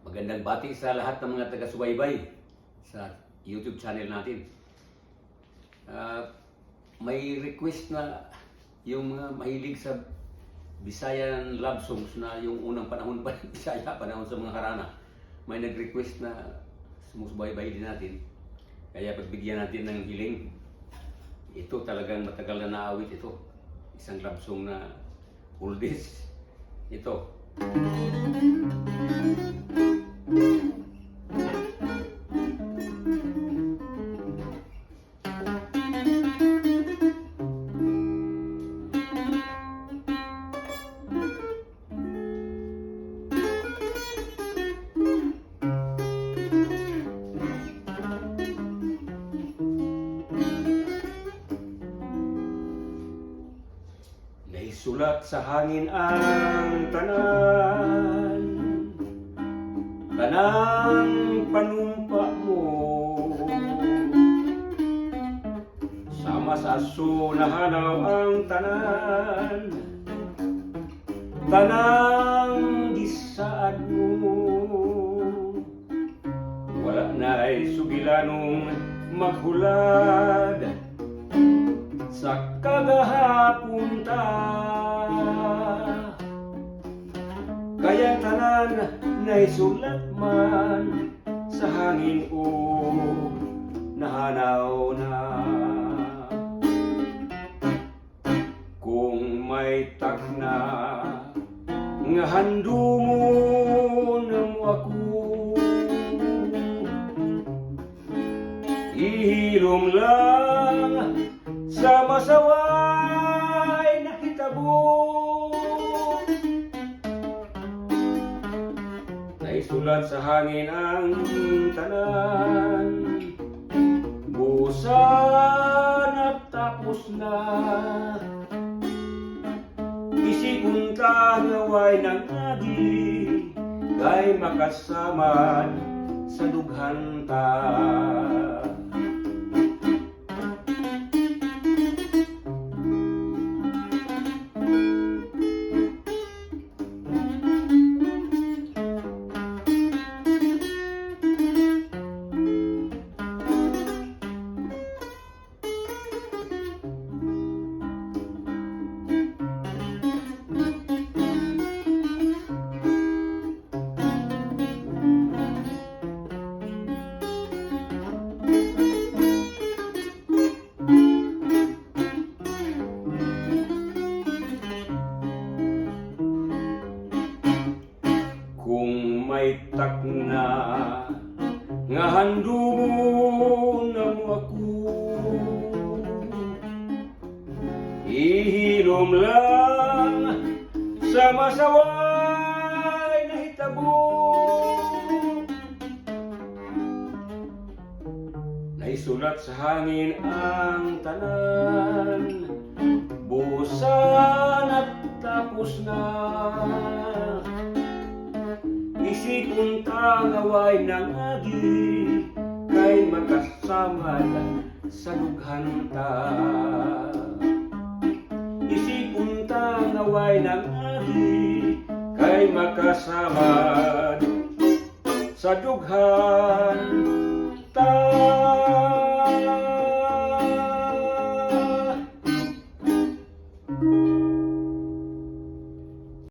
Magandang bati sa lahat ng mga taga-subaybay sa YouTube channel natin. May request na yung mga mahilig sa Bisayan love songs na yung unang panahon pa ng Bisaya, panahon sa mga Harana. May nag-request na sumusubaybay din natin. Kaya pagbigyan natin ng hiling. Ito talagang matagal na naawit ito. Isang love song na oldies. Ito. Nahisulat sa hangin ang tanan, tanang panumpa mo. Sama sa aso nahanaw ang tanan, tanang gisaad mo. Wala na'y sugilanong maghulad sa kagahapon ta. Kaya tanan naisulat man sa hangin o nahanaw na. Kung may takna nga handumon mo ako, ihilom lang sa masaway na hitabo. Naisulat sa hangin ang tanan, busan at tapos na. Isipon ka ngaway ng agi, kay makasamad sa dughan ta. Kung may takna nga handumon mo ako, ihilom lang sa masaway na hitabo. Naisulat sa hangin ang tanan, busan at tapos na. Isipon tangaway ng agi, kay makasamad sa dughan ta. Isipon tangaway ng agi, kay makasamad sa dughan ta.